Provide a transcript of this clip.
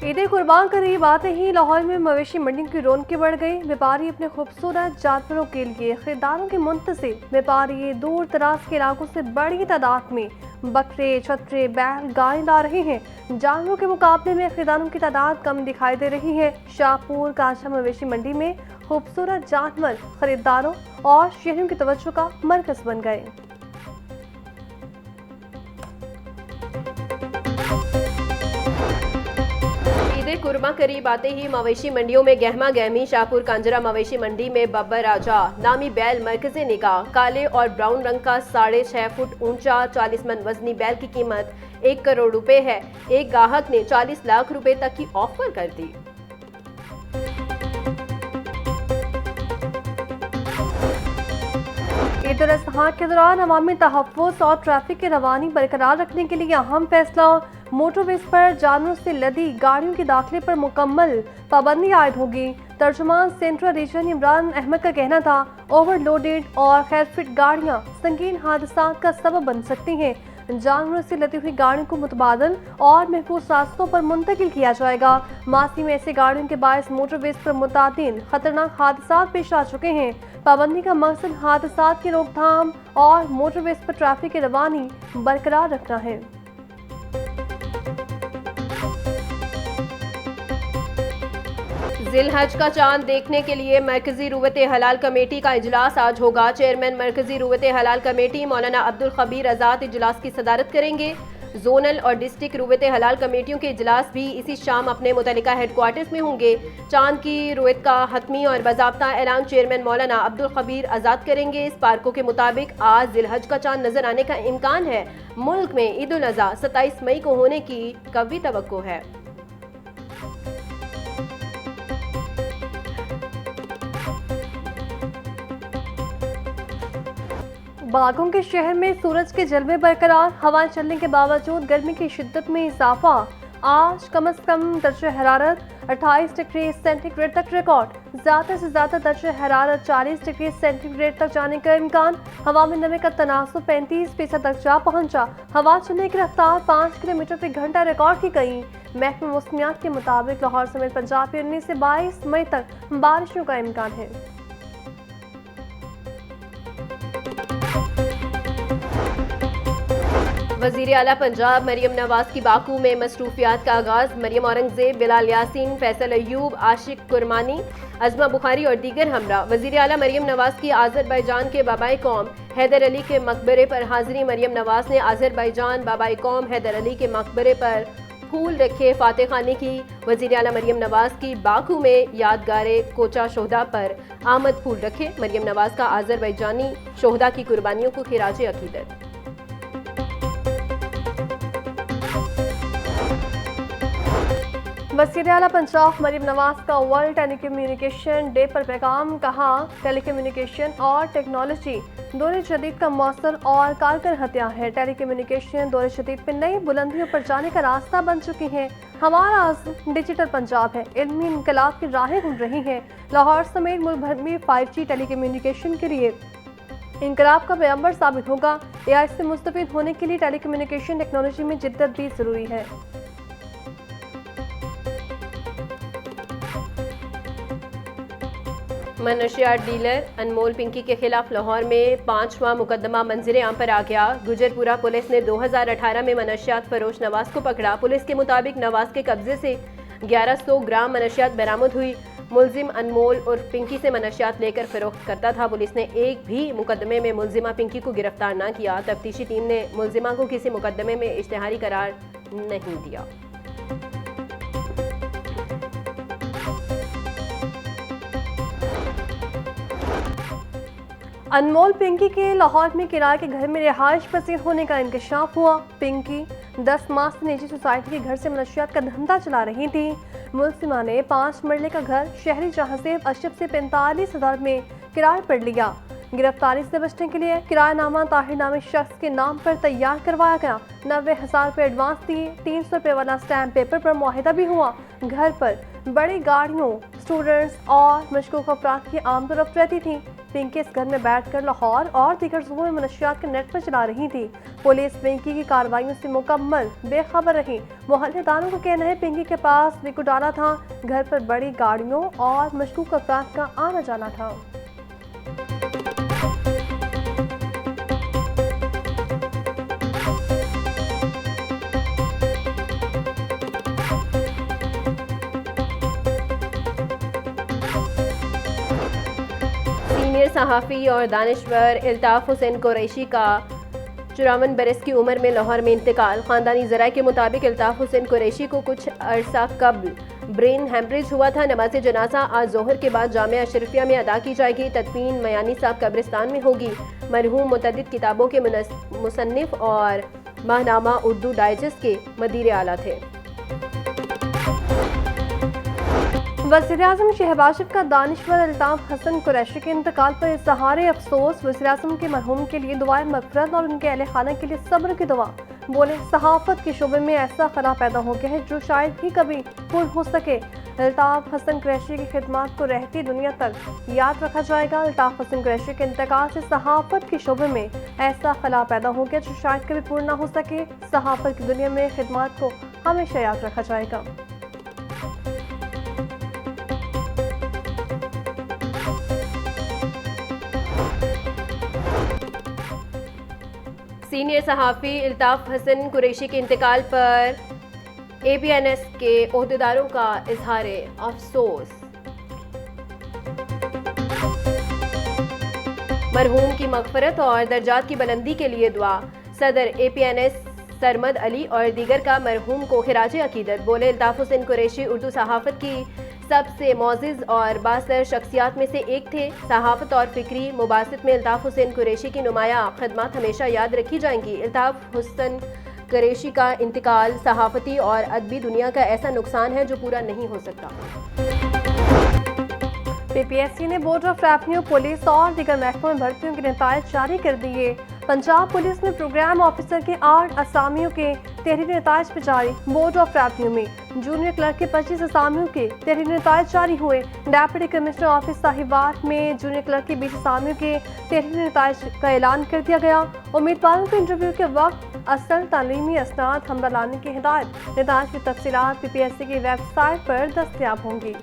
ईद कुर्बान करीब आते ही लाहौर में मवेशी मंडियों की रौनकें बढ़ गई। व्यापारी अपने खूबसूरत जानवरों के लिए खरीदारों के मुंतज़िर। व्यापारी दूर दराज के इलाकों से बड़ी तादाद में बकरे, छतरे, बैल, गाय ला रहे हैं। जानवरों के मुकाबले में खरीदारों की तादाद कम दिखाई दे रही है। शाहपुर कांचा मवेशी मंडी में खूबसूरत जानवर खरीदारों और शहरियों की तवज्जो का मरकज बन गए। ईद कुर्मा करीब आते ही मवेशी मंडियों में गहमा गहमी। शाहपुर कांजरा मवेशी मंडी में बब्बर राजा नामी बैल मरकज़े निगाह। काले और ब्राउन रंग का 6.5 फुट ऊंचा 40 मन वजनी बैल की कीमत 1 करोड़ रुपए है। एक गाहक ने 40 लाख रुपए तक की ऑफर कर दी। ईद उल अज़हा के दौरान अवामी तहफ़्फ़ुज़ और ट्रैफिक की रवानी बरकरार रखने के लिए अहम फैसला। मोटरवेज पर जानवरों से लदी गाड़ियों के दाखिले पर मुकम्मल पाबंदी आयद होगी। तर्जुमान सेंट्रल रीजन इमरान अहमद का कहना था, ओवरलोडेड और खैरफिट गाड़ियां संगीन हादसा का सबब बन सकती हैं। जानवरों से लदी हुई गाड़ियों को मुतबादल और महफूज रास्तों पर मुंतकिल किया जाएगा। मासी में ऐसी गाड़ियों के बायस मोटरवेज पर मुतादिन खतरनाक हादसा पेश आ चुके हैं। पाबंदी का मकसद हादसा की रोकथाम और मोटरवेज पर ट्रैफिक की रवानी बरकरार रखना है। जिलहज का चांद देखने के लिए मरकजी रुवत हलाल कमेटी का इजलास आज होगा। चेयरमैन मरकजी रुवत हलाल कमेटी मौलाना अब्दुल खबीर आज़ाद इजलास की सदारत करेंगे। जोनल और डिस्ट्रिक्ट रुवत हलाल कमेटियों के इजलास भी इसी शाम अपने मुतल्लिका हेडक्वार्टर्स में होंगे। चांद की रुयत का हतमी और बाज़ाब्ता ऐलान चेयरमैन मौलाना अब्दुल खबीर आज़ाद करेंगे। इस पार्कों के मुताबिक आज जिलहज का चांद नजर आने का इम्कान है। मुल्क में ईद उल अज़हा 27 मई को होने की कवी तवक्को है। बागों के शहर में सूरज के जलवे बरकरार। हवाएं चलने के बावजूद गर्मी की शिद्दत में इजाफा। आज कम से कम दर्जा हरारत 28 डिग्री सेंटीग्रेड तक रिकॉर्ड। ज़्यादा से ज़्यादा दर्जा हरारत 40 डिग्री सेंटीग्रेड तक जाने का इम्कान। हवा में नमी का तनासुब 35% तक जा पहुंचा। हवा चलने की रफ्तार 5 किलोमीटर फी घंटा रिकॉर्ड की गई। महकमा मौसमियात के मुताबिक लाहौर समेत पंजाब में 19 से 22 मई तक बारिशों का इम्कान है। वज़ीर आला पंजाब मरियम नवाज की बाकू में मसरूफियात का आगाज। मरियम औरंगजेब, बिलाल यासीन, फैसल अयूब, आशिक कुरमानी, अजमा बुखारी और दीगर हमरा। वज़ीर आला मरियम नवाज की आज़रबाईजान के बाबाए कौम हैदर अली के मकबरे पर हाजिरी। मरियम नवाज ने आज़रबाईजान बाबाए कौम हैदर अली के मकबरे पर फूल रखे फातह खानी की। वज़ीर आला मरियम नवाज की बाकू में यादगारे कोचा शोहदा पर आमद फूल रखे। मरियम नवाज का आज़रबाईजानी शोहदा की कुर्बानियों को खिराज अकीदत। वज़ीर आला पंजाब मरियम नवाज का वर्ल्ड टेलीकम्युनिकेशन डे पर पैगाम। कहा, टेलीकम्युनिकेशन और टेक्नोलॉजी दौर जदीद का मौसर और कारगर हथियार है। टेलीकम्युनिकेशन दौर जदीद में नई बुलंदियों पर जाने का रास्ता बन चुकी है। हमारा डिजिटल पंजाब है। इल्मी इनकलाब की राहें खुल रही हैं। लाहौर समेत मुल्क भर में 5G टेलीकम्युनिकेशन के लिए इनकलाब का पैगंबर साबित होगा। AI से मुस्तफीद होने के लिए टेलीकम्युनिकेशन टेक्नोलॉजी में जिद्दत भी जरूरी है। मनशियात डीलर अनमोल पिंकी के खिलाफ लाहौर में 5वां मुकदमा मंजिल आम पर आ गया। गुजरपुरा पुलिस ने 2018 में मनशियात फरोश नवाज को पकड़ा। पुलिस के मुताबिक नवाज के कब्जे से 1100 ग्राम मनशियात बरामद हुई। मुलजिम अनमोल और पिंकी से मनशियात लेकर फरोख्त करता था। पुलिस ने एक भी मुकदमे में मुलजिमा पिंकी को गिरफ्तार न किया। तफ्तीशी टीम ने मुलजिमा को किसी मुकदमे में इश्तिहारी करार नहीं दिया। अनमोल पिंकी के लाहौर में किराए के घर में रिहाइश पसीर होने का इंकशाफ हुआ। पिंकी 10 माह से निजी सोसाइटी के घर से मनशियात का धंधा चला रही थी। मुलजिमा ने 5 मरले का घर शहरी जहांसेब अशरफ से 45,000 में किराए पर लिया। गिरफ्तारी से बचने के लिए किरायानामा ताहिर नामी शख्स के नाम पर तैयार करवाया गया। 90,000 रुपये एडवांस दिए। 300 रुपये वाला स्टैम्प पेपर पर मुआहिदा भी हुआ। घर पर बड़ी गाड़ियों, स्टूडेंट्स और मशकूक अफराद की आमदोरफ्त रहती थी। पिंकी इस घर में बैठकर लाहौर और दीगर सूबों में मनशियात के नेट पर चला रही थी। पुलिस पिंकी की कार्रवाइयों से मुकम्मल बेखबर रही। मोहल्लेदारों का कहना है पिंकी के पास विकु डाला था। घर पर बड़ी गाड़ियों और मशकूक अफराद का आना जाना था। सीनियर सहाफ़ी और दानिश्वर इल्ताफ़ हुसैन कुरैशी का 54 बरस की उम्र में लाहौर में इंतकाल। ख़ानदानी ज़राए के मुताबिक इल्ताफ़ हुसैन कुरैशी को कुछ अरसा कबल ब्रेन हेमरेज हुआ था। नमाज जनाजा आज जोहर के बाद जामिया अशरफिया में अदा की जाएगी। तदफीन मयानी साहब कब्रिस्तान में होगी। मरहूम मुतअद्दिद किताबों के मुसन्निफ और माहनामा उर्दू डाइजेस्ट के मदीर आला थे। वज़ीर-ए-आज़म शहबाज शरीफ का दानिश्वर इल्ताफ़ हसन कुरैशी के इंतकाल पर इज़हार अफसोस। वज़ीर-ए-आज़म के मरहूम के लिए दुआए मग़फ़िरत और उनके अहले खाना के लिए सब्र की दुआ। बोले सहाफ़त के शोबे में ऐसा खला पैदा हो गया है जो शायद ही कभी पूर्ण हो सके। इल्ताफ़ हसन कुरैशी की खिदमत को रहती दुनिया तक याद रखा जाएगा। इल्ताफ़ हसन कुरैशी के इंतकाल से सहाफ़त के शोबे में ऐसा खला पैदा हो गया जो शायद कभी पूर्ण ना हो सके। सहाफ़त की दुनिया में खिदमत को हमेशा याद रखा जाएगा। सीनियर सहाफ़ी इल्ताफ़ हसन कुरैशी के इंतकाल पर APNS के ओहदेदारों का इजहार अफसोस। मरहूम की मग़फ़िरत और दर्जात की बुलंदी के लिए दुआ। सदर APNS सरमद अली और दीगर का मरहूम को खिराज अकीदत। बोले इल्ताफ़ हुसैन कुरैशी उर्दू सहाफ़त की सबसे मोअज़्ज़ज़ और बासर शख्सियात में से एक थे। सहाफ़त और फ़िक्री मुबासित में इल्ताफ़ हुसैन कुरैशी की नुमाया खदमात हमेशा याद रखी जाएंगी। इल्ताफ़ हुसैन कुरैशी का इंतकाल सहाफ़ती और अदबी दुनिया का ऐसा नुकसान है जो पूरा नहीं हो सकता। PPSC ने बोर्ड ऑफ रेवेन्यू, पुलिस और दीगर महकमों में भर्तियों के नतायज जारी कर दिए। पंजाब पुलिस में प्रोग्राम ऑफिसर के 8 असामियों के तहरीरी नतायज पे जारी। बोर्ड ऑफ रेवेन्यू में जूनियर क्लर्क के 25 असामियों के तहरीरी नतायज जारी हुए। डेप्यूटी कमिश्नर ऑफिस साहिवाल में जूनियर क्लर्क के 20 असामियों के तहरीरी नतायज का ऐलान कर दिया गया। उम्मीदवारों को इंटरव्यू के वक्त असल तालीमी असनाद हमरा लाने की हिदायत। नतायज की तफसीलात PPSC की वेबसाइट पर दस्तयाब होंगी।